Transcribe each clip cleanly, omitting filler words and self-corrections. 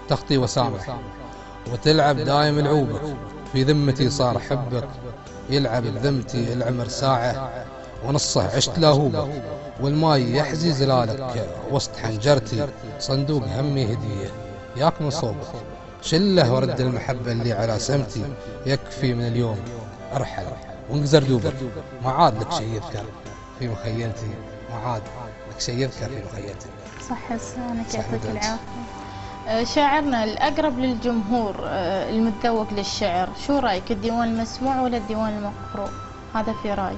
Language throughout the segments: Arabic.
تخطي وسامح وتلعب دايم العوبك، في ذمتي صار حبك يلعب بذمتي العمر ساعة، ونصه عشت لاهوبك والماي يحزي زلالك، وسط حنجرتي صندوق همي هدية ياك من صوبك، شله ورد المحبة اللي على سمتي، يكفي من اليوم أرحل وانقزر دوبك، ما عاد لك شي يذكر في مخيلتي، ما عاد لك شي يذكر في مخيلتي. صح لسانك يعطيك العافية. شاعرنا الأقرب للجمهور المتذوق للشعر، شو رأيك، الديوان المسموع ولا الديوان المقروء؟ هذا في رأيك.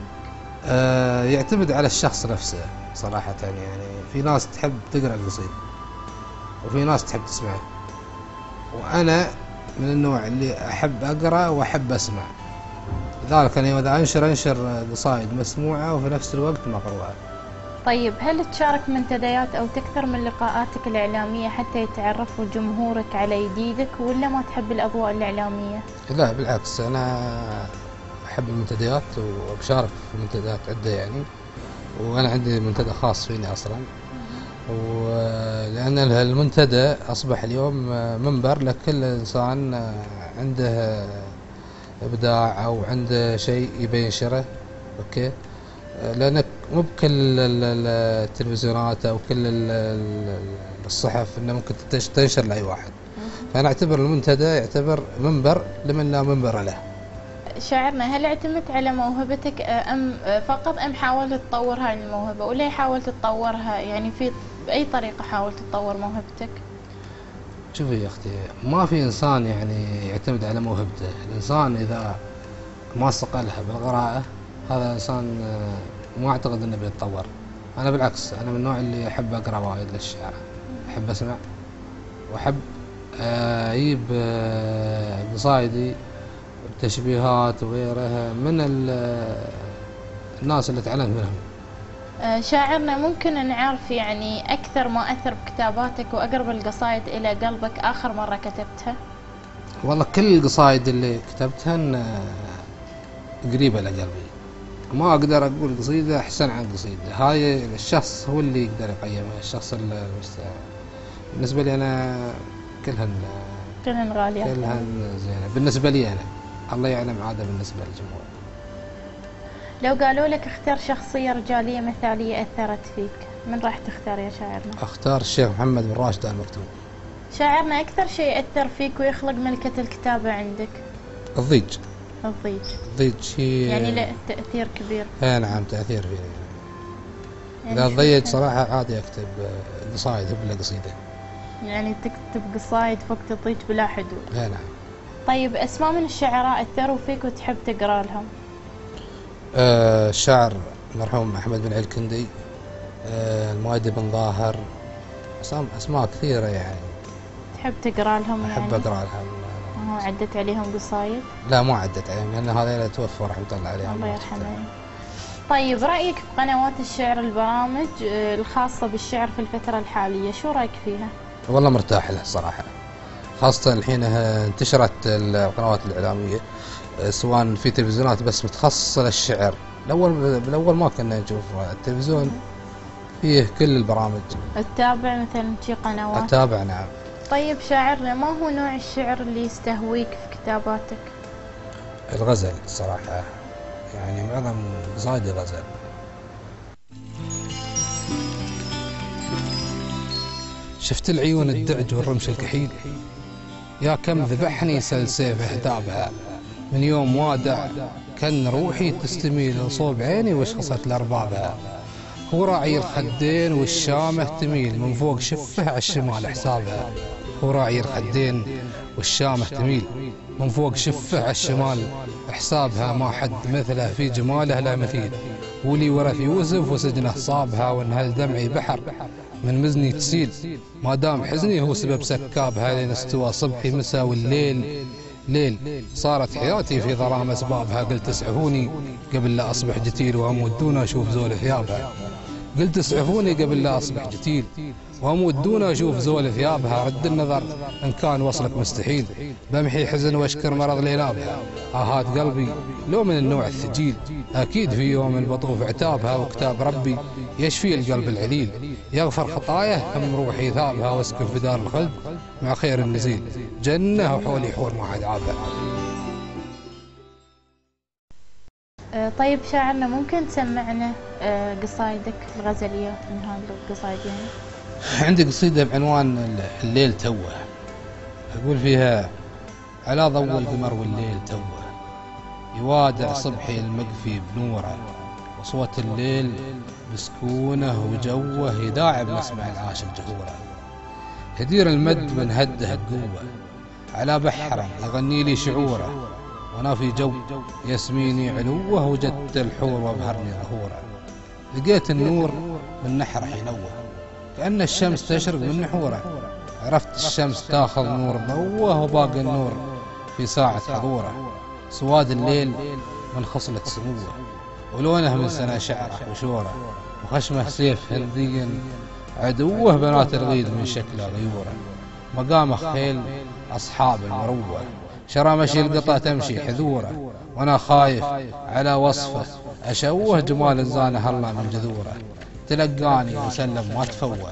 يعتمد على الشخص نفسه صراحة، يعني في ناس تحب تقرأ القصيد وفي ناس تحب تسمعه، وأنا من النوع اللي أحب أقرأ وأحب أسمع، لذلك أنا إذا أنشر قصائد مسموعة وفي نفس الوقت مقروءة. طيب هل تشارك منتديات أو تكثر من لقاءاتك الإعلامية حتى يتعرفوا جمهورك على جديدك، ولا ما تحب الأضواء الإعلامية؟ لا بالعكس، أنا أحب المنتديات وبشارك في منتديات عدة يعني، وأنا عندي منتدى خاص فيني أصلا، ولأن المنتدى أصبح اليوم منبر لكل إنسان عنده إبداع أو عنده شيء يبي ينشره. أوكي، لأنك مو بكل التلفزيونات أو كل الصحف إنه ممكن تنشر لأي واحد، فأنا أعتبر المنتدى يعتبر منبر لمن لا منبر له. شاعرنا هل اعتمدت على موهبتك فقط أم حاولت تطور هاي الموهبة، وليه حاولت تطورها؟ يعني بأي طريقة حاولت تطور موهبتك؟ شوفي يا أختي، ما في إنسان يعني يعتمد على موهبته، الإنسان إذا ما صقلها بالقراءة هذا إنسان ما أعتقد أنه بيتطور. أنا بالعكس، أنا من النوع اللي أحب أقرأ وايد للشعر، أحب أسمع وأحب أجيب قصايدي تشبيهات وغيرها من الناس اللي تعلمت منهم. شاعرنا ممكن نعرف يعني أكثر ما أثر بكتاباتك وأقرب القصائد إلى قلبك آخر مرة كتبتها؟ والله كل القصائد اللي كتبتها قريبة لقلبي، ما أقدر أقول قصيدة أحسن عن قصيدة، هاي الشخص هو اللي يقدر يقيمها، الشخص المستوى. بالنسبة لي أنا كلهن غالية، كلهن زينة بالنسبة لي أنا، الله يعلم عادة بالنسبة للجمهور. لو قالوا لك اختار شخصية رجالية مثالية أثرت فيك، من راح تختار يا شاعرنا؟ أختار الشيخ محمد بن راشد آل مكتوم. شاعرنا أكثر شيء أثر فيك ويخلق ملكة الكتابة عندك؟ الضيج. الضيج شيء يعني له تأثير كبير. نعم تأثير فيه يعني. إذا الضيج صراحة عادي أكتب قصايد بلا قصيدة، يعني تكتب قصايد فوق الضيج بلا حدود. نعم. طيب أسماء من الشعراء أثروا فيك وتحب تقرأ لهم؟ الشاعر المرحوم أحمد بن الكندي، المؤيد بن ظاهر، أسماء كثيرة يعني. تحب تقرأ لهم؟ أحب يعني أقرأ لهم. عدت عليهم قصايد؟ لا ما عدت عليهم، لأن هذا توفوا رحمة الله عليهم. الله يرحمه. طيب رأيك بقنوات الشعر، البرامج الخاصة بالشعر في الفترة الحالية، شو رأيك فيها؟ والله مرتاح له صراحة، خاصة الحين انتشرت القنوات الإعلامية، سواء في تلفزيونات بس متخصصة للشعر. بالأول ما كنا نشوف التلفزيون فيه كل البرامج. تتابع مثلا شي قنوات؟ أتابع نعم. طيب شاعرنا ما هو نوع الشعر اللي يستهويك في كتاباتك؟ الغزل صراحة، يعني معظم قصايدي غزل. شفت العيون الدعج والرمش الكحيل، يا كم ذبحني سلسيف اهدابها، من يوم وادع كان روحي تستميل لصوب عيني وشخصت لأربابها، هو راعي الخدين والشامة تميل من فوق شفه على الشمال حسابها، هو راعي الخدين والشامة تميل من فوق شفه على الشمال حسابها، ما حد مثله في جماله لا مثيل، ولي ورث يوسف وسجنه صابها، وانهل دمعي بحر من مزني تسيل، ما دام حزني هو سبب سكابها، لين استوى صبحي مسا والليل ليل، صارت حياتي في ظلام أسبابها، قلت اسعفوني قبل لا أصبح جتيل وأموت دون أشوف زول ثيابها، قلت اسعفوني قبل لا أصبح جتيل وأموت دون أشوف زول ثيابها، رد النظر إن كان وصلك مستحيل، بمحي حزن واشكر مرض ليلابها، آهات قلبي لو من النوع الثجيل، أكيد في يوم البطوف عتابها، وكتاب ربي يشفي القلب العليل، يغفر خطاياه هم روحي ثابها واسكن في دار الخلد مع خير النزيل، جنة وحولي حور ما حد عابه. طيب شاعرنا ممكن تسمعنا قصايدك الغزلية من هذه القصايد يعني؟ عندي قصيدة بعنوان الليل توه، أقول فيها: على ضوء القمر والليل توه، يوادع صبحي المقفي بنوره، وصوت الليل بسكونه وجوه، يداعب مسمع العاشق جهوره، هدير المد من هده بقوه، على بحره يغني لي شعوره، وانا في جو يسميني علوه، وجدت الحور وابهرني ظهوره، لقيت النور من نحره ينوه، كأن الشمس تشرق من نحوره، عرفت الشمس تاخذ نور ضوه، وباقي النور في ساعة حضوره، سواد الليل من خصلة سموه، ولونه من سنة شعره وشوره، وخشمه سيف هندي عدوه، بنات الغيد من شكله غيوره، مقامه خيل أصحاب المروه، شرامشي القطة تمشي حذوره، وانا خايف على وصفه اشوه، جمال زانه الله من جذوره، تلقاني وسلم ما تفوه،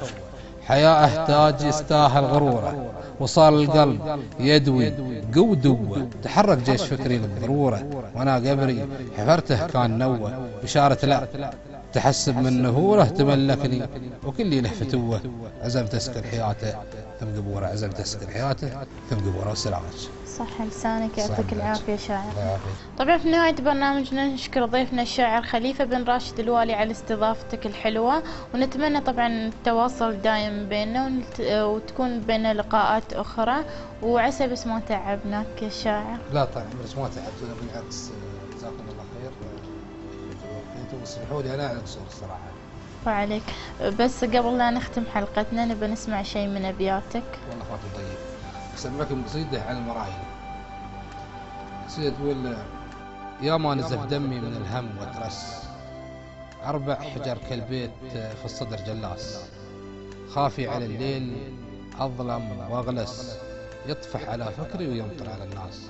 حياء تاج يستاهل غروره، وصار القلب يدوي قودوه، تحرك جيش فكري للضروره، وانا قبري حفرته كان نوه، بشارة لا تحسب من نهوره، تملكني وكلي له فتوه، عزمت اسكن حياته ثم قبوره، عزمت اسكن حياته ثم قبوره. والسلام عليكم. صح لسانك، يعطيك العافية شاعر. طبعا في نهاية برنامجنا نشكر ضيفنا الشاعر خليفة بن راشد الوالي على استضافتك الحلوة، ونتمنى طبعا التواصل دائم بيننا وتكون بيننا لقاءات أخرى، وعسى بس ما تعبناك يا شاعر. لا طبعا بس ما تعبتنا، بالعكس جزاكم الله خير، انتم تسمحوا لي انا اقصر الصراحة. وعليك. بس قبل لا نختم حلقتنا نبى نسمع شيء من أبياتك. والله خاطر طيب، أسمعكم قصيدة عن المرايل. قصيدة تقول: يا ما نزف دمي من الهم وترس، 4 حجر كالبيت في الصدر جلاس، خافي على الليل أظلم وأغلس، يطفح على فكري ويمطر على الناس،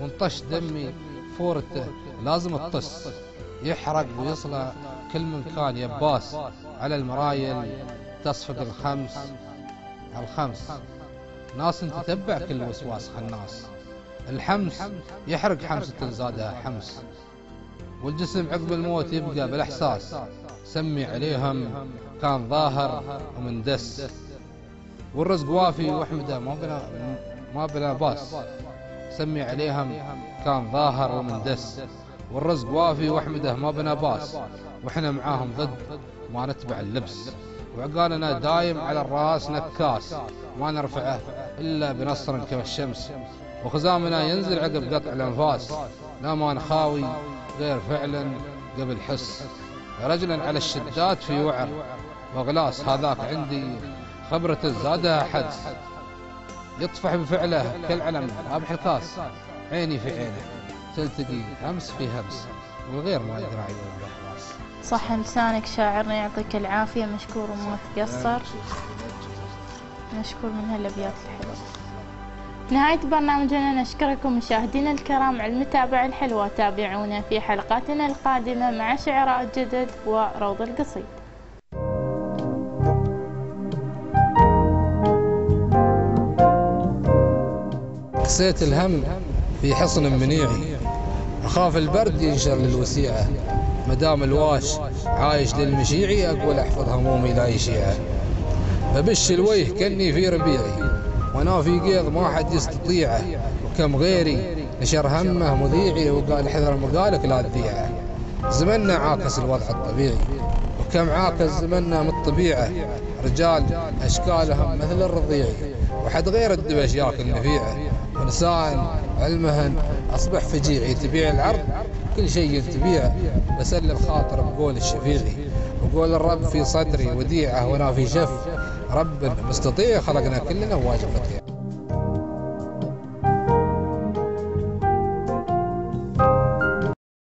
وانطش دمي فورته لازم الطس، يحرق ويصلى كل من كان يباس، على المرايل تصفق الخمس، ناس تتبع كل وسواس خناس، الحمس يحرق حمسة زادها حمس، والجسم عقب الموت يبقى بالاحساس، سمي عليهم كان ظاهر ومندس، والرزق وافي واحمده ما بلا باس، سمي عليهم كان ظاهر ومندس، والرزق وافي واحمده ما بنا باس، واحنا معاهم ضد ما نتبع اللبس، وعقالنا دايم على الراس نكاس، ما نرفعه إلا بنصر كالشمس، وخزامنا ينزل عقب قطع الأنفاس، لا ما نخاوي غير فعلا قبل حس، رجلا على الشدات في وعر وغلاس، هذاك عندي خبرة زادها حدس، يطفح بفعله كالعلم رابح الكاس، عيني في عينه تلتقي همس في همس، والغير ما يدرى عيون الأحواس. صح لسانك شاعرنا، يعطيك العافية، مشكور وما تقصر، مشكور من هالأبيات الحلوة. نهاية برنامجنا نشكركم مشاهدينا الكرام على المتابعة الحلوة، تابعونا في حلقاتنا القادمة مع شعراء جدد وروض القصيد. قسيت الهم في حصن منيعي، أخاف البرد ينشر للوسيعة، مدام الواش عايش للمشيعي، أقول أحفظ همومي لا يشيعه، ببش الويه كني في ربيعي، وانا في قيض ما حد يستطيعه، وكم غيري نشر همه مذيعي، وقال احذر مقالك لا تذيعه، زمننا عاكس الوضع الطبيعي، وكم عاكس زمننا من الطبيعة، رجال أشكالهم مثل الرضيعي، وحد غير الدبش ياكل نفيعه، ونساء علمهن أصبح فجيعي، تبيع العرض كل شيء تبيعه، بسل الخاطر بقول الشفيعي، وقول الرب في صدري وديعه، وانا في شف رب مستطيع، خلقنا كلنا وواجب مطيع.